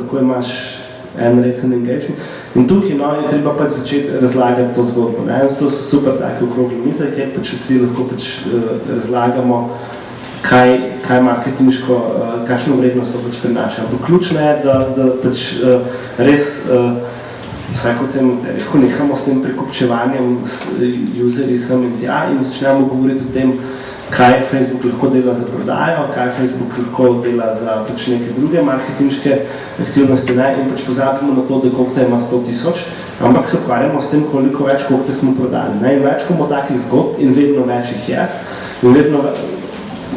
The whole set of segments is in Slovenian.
lahko imaš en resen engagement. In tukaj je treba pač začeti razlagati to zgodbo. To so super take okrogle mize, kjer pač vsi lahko pač razlagamo, kaj marketinško, kakšno vrednost to pač prinaša. Ampak ključno je, da pač res vsako temu rekel, nehamo s tem prekupčevanjem s userji sem in tja in začnemo govoriti o tem, kaj Facebook lahko dela za prodajo, kaj Facebook lahko dela za pač neke druge marketinške aktivnosti, in pač pozabimo na to, da koliko ima 100,000, ampak se ukvarjamo s tem, koliko več koliko smo prodali. In več bomo takih zgodb in vedno več jih je, in vedno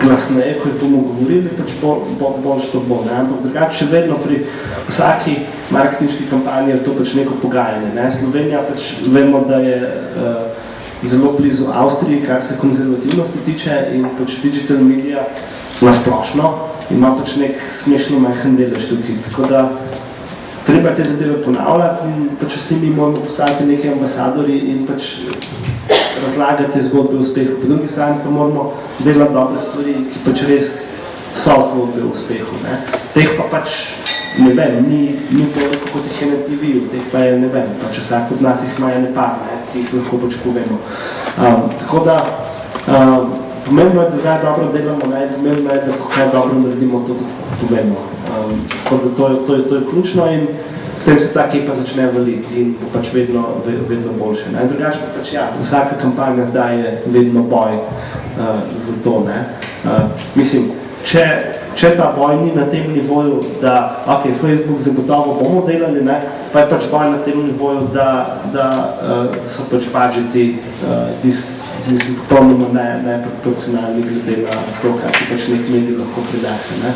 glasneje, ko jih bomo govorili, pač bolj to bo. Ampak drugače vedno pri vsaki marketinški kampanji je to pač neko pogajanje. Slovenija pač vemo, da je zelo blizu Avstriji, kar se konzervativnosti tiče in pač digital media nasplošno ima pač nek smešno majhen delež tukaj. Tako da treba te zadeve ponavljati in pač vsi mi moramo postati neki ambasadori in pač razlagati te zgodbe o uspehu. Po drugi strani pa moramo delati dobre stvari, ki pač res so zgodbe o uspehu. Teh pa pač ne vem, ni toliko kot jih je na TV-ju, teh pa je ne vem, pač vsak od nas jih ima ene par, ki jih lahko pač povemo. Tako da, pomembno je, da zdaj dobro delamo, pomembno je, da kaj dobro naredimo, to tudi povemo. Tako da to je ključno in potem se ta kepa začne valiti in bo pač vedno boljše. Drugače pa pač ja, vsaka kampanja zdaj je vedno boj za to. Mislim, če ta boj ni na tem nivoju, da Facebook zagotovo bomo delali, pa je pač boj na tem nivoju, da so pač budžeti popolnoma neproporcionalni glede na to, kaj se pač nek medij lahko pridase.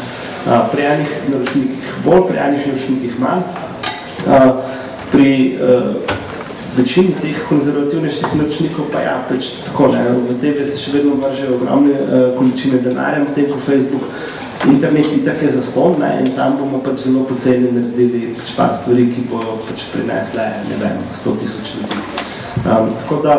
Pri enih naročnikih bolj, pri enih naročnikih manj. Pri večini teh konzervativnejših naročnikov pa ja, pač tako, v TV se še vedno vržejo ogromne količine denarja, medtem ko Facebook internet itak je zastonj in tam bomo pač zelo poceni naredili pač par stvari, ki bojo pač prinesle, ne vem, 100,000 ljudi. Tako da,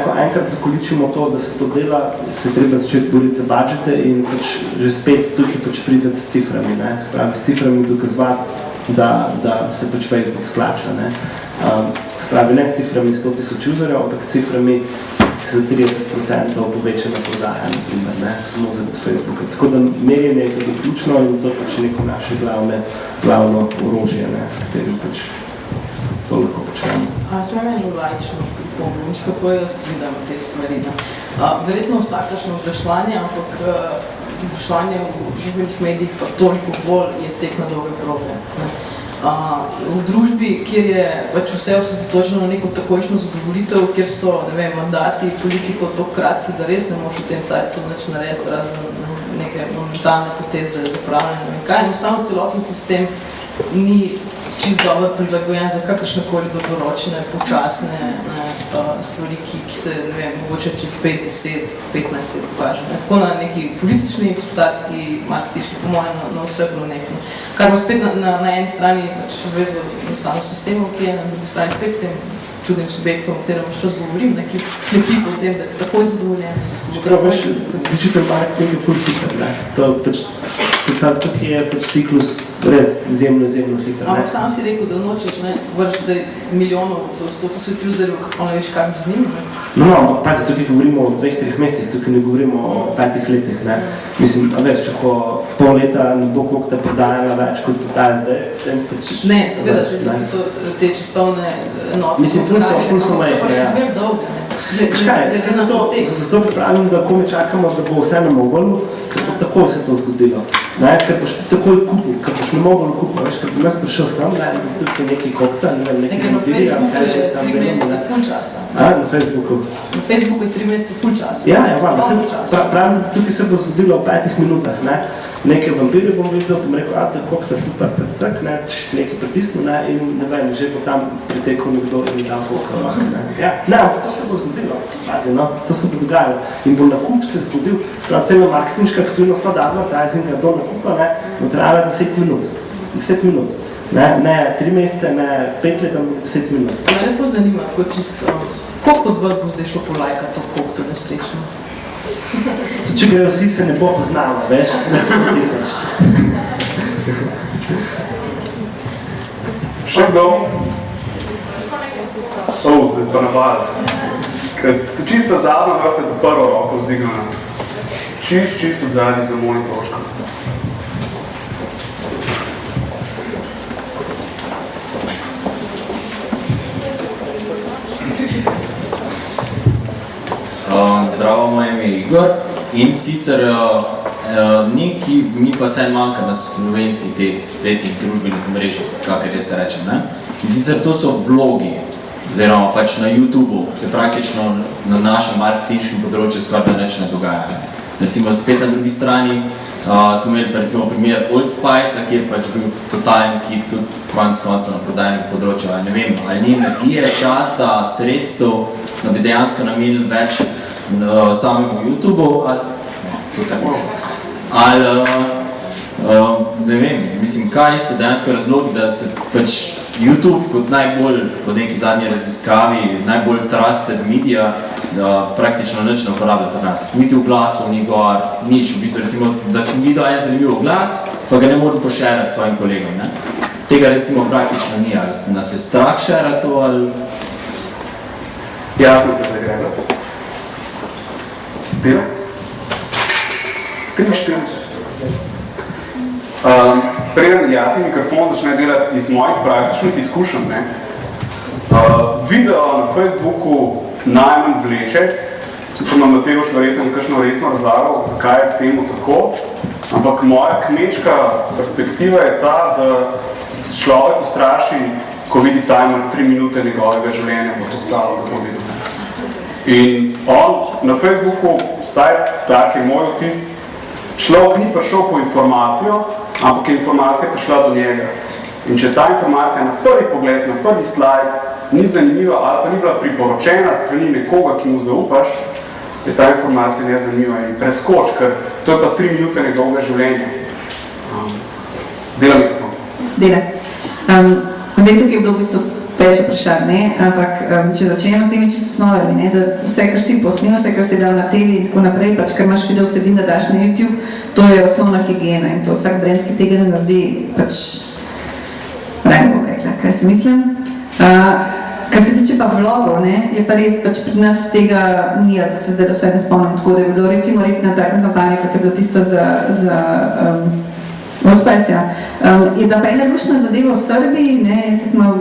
ko enkrat zakoličimo to, da se to dela, se treba začeti boriti za budžete in pač že spet tukaj pač prideti s ciframi, se pravi, s ciframi dokazovati, da se pač Facebook splača. Se pravi, ne s ciframi 100,000 userjev, ampak s ciframi za 30% povečena prodaja, naprimer, samo zaradi Facebooka. Tako da merjenje je tudi ključno in to je pač neko naše glavno orožje, s katerim pač to lahko počnemo. Smo imeli laično pripombo, kako jaz vidim te stvari. Verjetno vsakašno oglaševanje, ampak oglaševanje v družbenih medijih pa toliko bolj je tek na dolge proge. V družbi, kjer je pač vse osredotočeno na neko takojšnjo zadovoljitev, kjer so, ne vem, mandati politikov toliko kratki, da res ne moš v tem cajtu nič narediti, razen neke momentalne poteze zapravljanja. Kaj enostavno celoten sistem ni čisto dobro prilagojen za kakršnekoli dolgoročne, počasne stvari, ki se, ne vem, mogoče čez 5, 10, 15 let pokaže. Tako na neki politični, gospodarski, marketinški, po mojem, na vse nekaj. Kar ima spet na eni strani zvezo enostavno sistemov, ki je na drugi strani spet s tem čudnim subjektom, o katerem čas govorim, ki klepi po tem, da je takoj zadovoljen. Digital marketing je ful hiter, tukaj je pač ciklus res izjemno hiter. Ampak sam si rekel, da nočeš vrš zdaj milijonov za 100,000 userjev, kako ne veš, kaj bi z njimi. Ampak pazi, tukaj govorimo o 2-3 mesecih, tukaj ne govorimo o 5 letih. Mislim, če ko pol leta ne bo koliko te prodajala več, kot prodaja zdaj, potem pač... Ne, seveda, že tukaj so te časovne enote. Mislim, ful so majhne, pa še zmer dolge. Zato pripravim, da kome čakamo, da bo vse nam ovolilo, ker bo takoj se to zgodilo. Ker boš takoj kupil, ker boš ne mogel kupil, ker bi nas prišel sem, tukaj neki koktel, neki motivija. Na Facebooku je 3 mesece ful časa. Na Facebooku? Na Facebooku je 3 mesece ful časa. Ja, pravim, da tukaj se bo zgodilo v 5 minutah. Neke vampirje bom videl, bom rekel, to je koktel, super, cak, nekaj pritisnil in ne vem, že bo tam pritekel nekdo in dal koktel. Ampak to se bo zgodilo, pazi, to se bo dogajalo. In bo nakup se zgodil, sprav celo marketinška aktivnost od advertisinga do nakupa, bo trajala 10 minut. 10 minut. Ne 3 mesece, ne 5 let, ampak 10 minut. Mene pa zanima, koliko od vas bo zdaj šlo po lajka to koktel nesrečno? Če grejo vsi, se ne bo poznala, veš, ne 100,000. Še kdo? Zdaj pa naval. Čisto zadnja vrsta je to prvo roko vzdignjena. Čist od zadnji za monitorčko. Zdravo, moje ime je Igor in sicer mi pa se manjka na slovenskih teh spletnih družbenih mrežih, kakor jaz se rečem, ne? In sicer to so vlogi, oziroma pač na YouTubeu se praktično na našem marketinškem področju skoraj nič ne dogaja. Recimo spet na drugi strani smo imeli pa recimo primer Old Spice, ki je pač bil totalen hit tudi konec na prodajnem področju, ali ne vem, ali ni energije, časa, sredstev, da bi dejansko namenili več samemu YouTubeu, ne vem, mislim, kaj so dejansko razlogi, da se pač YouTube kot najbolj, po neki zadnji raziskavi, najbolj trusted media, praktično nič ne uporablja pri nas. Niti v glasu, ni gor, nič, v bistvu recimo, da sem videl en zanimiv glas, pa ga ne moram pošerati svojim kolegom, ne? Tega recimo praktično ni, ali nas je strah šerati to, ali... Jasno se zagreba. Dela? 43. Preden jasni mikrofon začne delati iz mojih praktičnih izkušenj, video na Facebooku najmanj vleče, če sem na Matejoš verjetno kakšno resno razlagal, zakaj je temu tako, ampak moja kmečka perspektiva je ta, da se človek ustraši, ko vidi timer 3 minute njegovega življenja, bo to stalo, da bo videl. In on na Facebooku, vsaj tak je moj vtis, človek ni prišel po informacijo, ampak je informacija prišla do njega. In če ta informacija na prvi pogled, na prvi slajd ni zanimiva ali pa ni bila priporočena strani nekoga, ki mu zaupaš, je ta informacija nezanimiva in preskoč, ker to je pa 3 minute njegovega življenja. Dela mikrofon. Dela. Zdaj tukaj je bilo v bistvu več vprašanj, ampak če začnemo s temi čisto osnovami, da vse, kar si posnel, vse, kar si dal na TV in tako naprej, pač kar imaš video vsebin, da daš na YouTube, to je osnovna higiena in to vsak brand, ki tega ne naredi, pač raje bom rekla, kaj si mislim. Kar se tiče pa vlogov, je pa res, pač pri nas tega ni, da se zdaj vsaj ne spomnim, tako da je bilo recimo res na takem kampanji, kot je bilo tisto za Old Spice, je bila pa ena luštna zadeva v Srbiji, jaz tako imam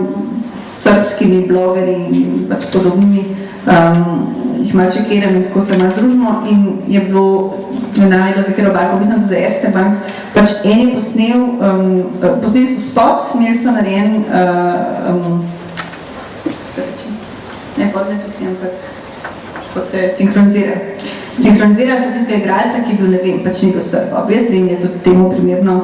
srbskimi blogerji in pač podobnimi, jih malo čekiram in tako se malo družimo in je bilo namenjeno za katero banko, mislim, da za Erste Bank, pač en je posneli so spot, imeli so narejen, ne podnetnosti, ampak kot te Sinhronizirali so tistega igralca, ki je bil, ne vem, pač ni bil Srb. Obvesli in je tudi temu primerno,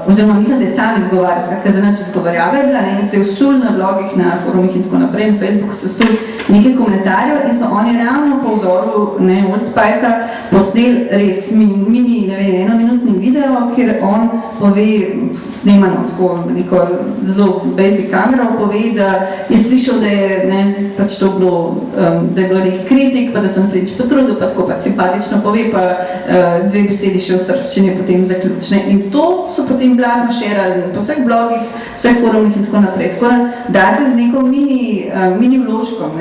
oziroma mislim, da je sam izgovarjal, skratka za nič izgovarjava je bila, in se je vsul na blogih, na forumih in tako naprej, na Facebooku se vstul nekaj komentarjev in so oni realno po vzoru Old Spice-a posneli res mini, ne vem, enominutni video, kjer on pove, snemano tako neko zelo basic kamero, pove, da je slišal, da je pač to bilo, da je bilo neki kritik, pa da so naslednjič potrudil, pa tako pa simpatično pove, pa 2 besedi še v srčini potem zaključne. In to so potem blazno šerali po vseh blogih, vseh forumih in tako naprej. Tako da se z neko mini vložkom,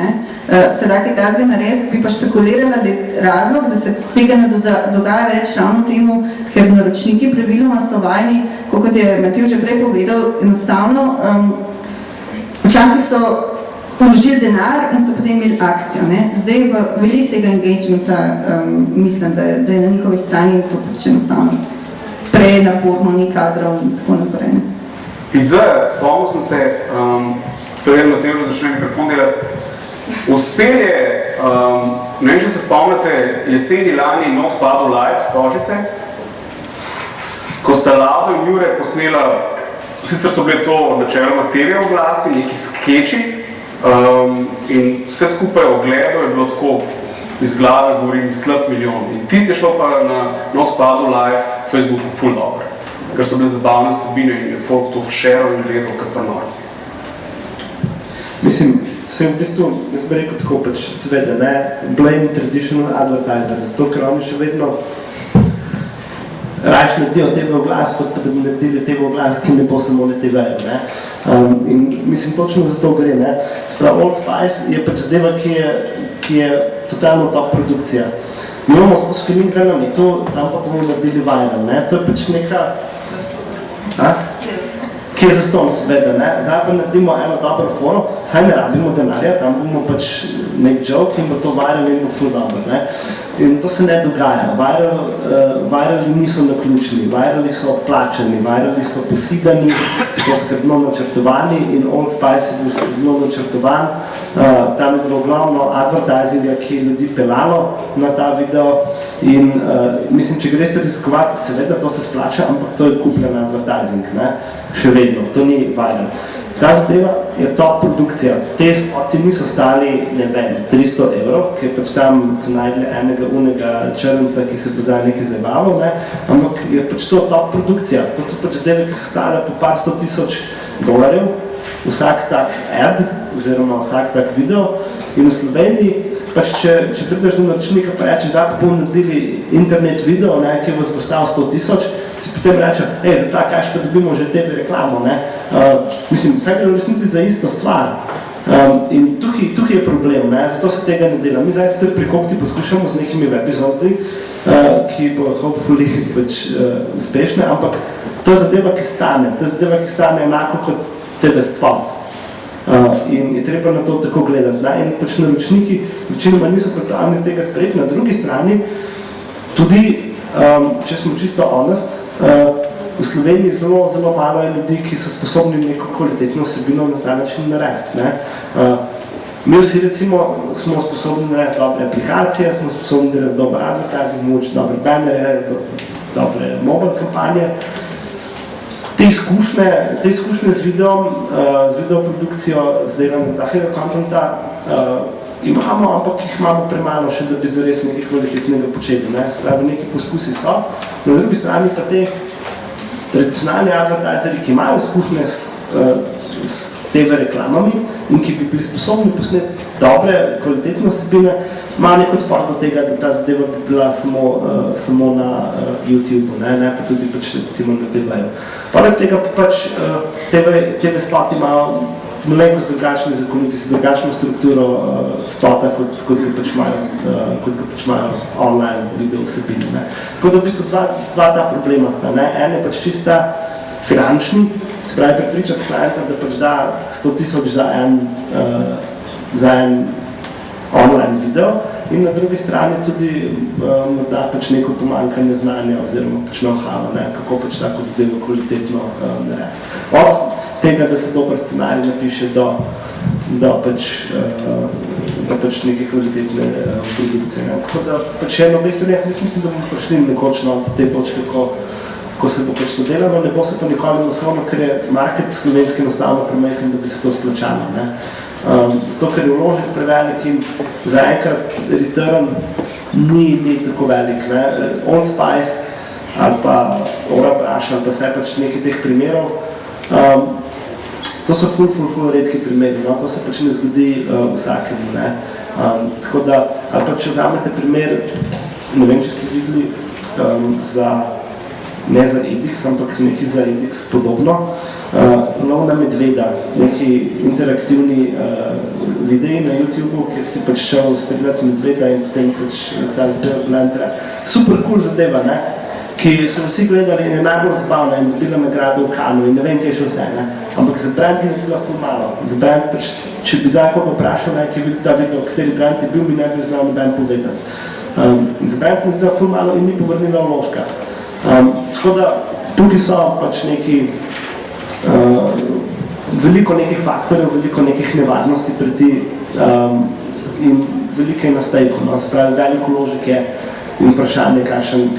se da kaj tazga narediti, bi pa špekulirala, da je razlog, da se tega ne dogaja več ravno temu, ker naročniki praviloma so vajni, kot je Matej že prej povedal, enostavno, včasih so vložili denar in so potem imeli akcijo. Zdaj v veliko tega engagementa mislim, da je na njihovi strani to pač enostavno prenaporno, ni kadrov in tako naprej. Ideja, spomnil sem se, preden Matej že začne mikrofon delati, uspel je, ne vem, če se spomnite, jeseni lani Not Padu Live Stožice, ko sta Lado in Jure posnela, sicer so bile to načeloma TV oglasi, neki skeči, in vse skupaj ogledal je bilo tako iz glave, govorim, slab milijon. In tisti je šlo pa na Not Padu Live Facebooku ful dobro, ker so bile zabavne vsebine in je folk to šeral in gledal kar pa norci. Mislim, se v bistvu, jaz bi rekel tako, pač sveda, blame traditional advertiser, zato ker oni še vedno raje naredijo TV oglas, kot pa da bi naredili TV oglas, ki ne bo samo na TV-ju. In mislim, točno za to gre. Sprav, Old Spice je pač zadeva, ki je totalno top produkcija. Mi imamo skozi feeling, da nam je to, tam pa bomo naredili viral. To je pač neka... Ki je zaston, seveda, zdaj pa naredimo eno dobro foro, saj ne rabimo denarja, tam bomo pač nek joke in bo to viral in bo ful dobro. In to se ne dogaja. Virali niso naključni, virali so plačani, virali so posidani, so skrbno načrtovani in Old Spice je bil skrbno načrtovan. Tam je bilo ogromno advertisinga, ki je ljudi pelalo na ta video in mislim, če greste riskovati, seveda to se splača, ampak to je kupljen advertising, še vedno, to ni viral. Ta zadeva je top produkcija. Te spoti niso stali, ne vem, 300 €, ker pač tam so najdli enega črnca, ki se bo zdaj nekaj zlebaval, ampak je pač to top produkcija. To so pač zadeve, ki so stale po par 100 000 $, vsak tak ad, oziroma vsak tak video. In v Sloveniji, pač če prideš do naročnika pa reče, zdaj pa bomo naredili internet video, ki vas bo stal 100 000, si potem reče, za ta kaš pa dobimo že TV reklamo. Mislim, vsaj gre v resnici za isto stvar. In tukaj je problem, zato se tega ne dela. Mi zdaj sicer pri Kokti poskušamo z nekimi epizodi, ki bo hopefully pač uspešne, ampak to je zadeva, ki stane enako kot TV spot. In je treba na to tako gledati. In pač naročniki večinoma niso pripravljeni tega sprejeti. Na drugi strani, tudi, če smo čisto honest, v Sloveniji zelo, zelo malo je ljudi, ki so sposobni neko kvalitetno vsebino na ta način narediti. Mi vsi recimo smo sposobni narediti dobre aplikacije, smo sposobni delati dobre advertising, moč, dobre bannere, dobre mobile kampanje. Te izkušnje z videoprodukcijo, z delanjem takega kontenta imamo, ampak jih imamo premalo še, da bi zares nekaj kvalitetnega počeli. Spravi, neki poskusi so. Na drugi strani pa te tradicionalni advertiserji, ki imajo izkušnje s TV reklamami in ki bi bili sposobni posneti dobre, kvalitetne vsebine, ima nek odpor do tega, da ta zadeva bi bila samo na YouTubeu, ne pa tudi pač recimo na TV-ju. Poleg tega pa pač TV spoti imajo malenkost drugačne zakonitosti, drugačno strukturo spota, kot ga pač imajo online video vsebine. Tako da v bistvu dva ta problema sta. En je pač čista finančni, se pravi prepričati klienta, da pač da 100 000 za en online video in na drugi strani tudi morda pač neko pomanjkanje znanja oziroma pač know-how, kako pač tako zadevo kvalitetno narediti. Od tega, da se dober scenarij napiše do pač neke kvalitetne produkcije. Tako da pač eno obeh straneh, mislim, da bomo prišli nekoč na te točke, ko se bo pač to delalo, ne bo se pa nikoli enostavno, ker je market slovenski enostavno premajhen, da bi se to splačalo. Zato, ker je vložek prevelik in zaenkrat return ni tako velik. Old Spice ali pa Ora Braš ali pa vse pač nekaj teh primerov, to so ful redki primeri, to se pač ne zgodi vsakemu. Tako da, ali pa če vzamete primer, ne vem, če ste videli, ne za Edix, ampak nekaj za Edix podobno, Lov na medveda, neki interaktivni videi na YouTubeu, kjer si pač šel streljati medveda in potem pač ta zadeva blendera. Super cool zadeva, ki so vsi gledali in je najbolj zabavna in dobila nagrado v Cannesu in ne vem, kaj še vse. Ampak za brand je naredila ful malo. Za brand pač, če bi zdaj koga vprašal, ki je videl ta video, kateri brand je bil, mi ne bi znal noben povedati. Za brand je naredila ful malo in ni povrnila vložka. Tako da tukaj so pač neki veliko nekih faktorjev, veliko nekih nevarnosti preti in veliko je nastajko. Se pravi, veliko vložek je in vprašanje,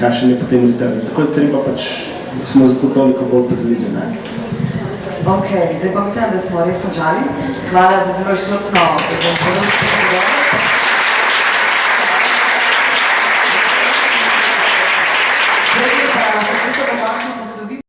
kakšen je potem return. Tako da treba pač, smo zato toliko bolj pazljivi. Ok, zdaj pa mislim, da smo res končali. Hvala za zelo izčrpno prezentacijo.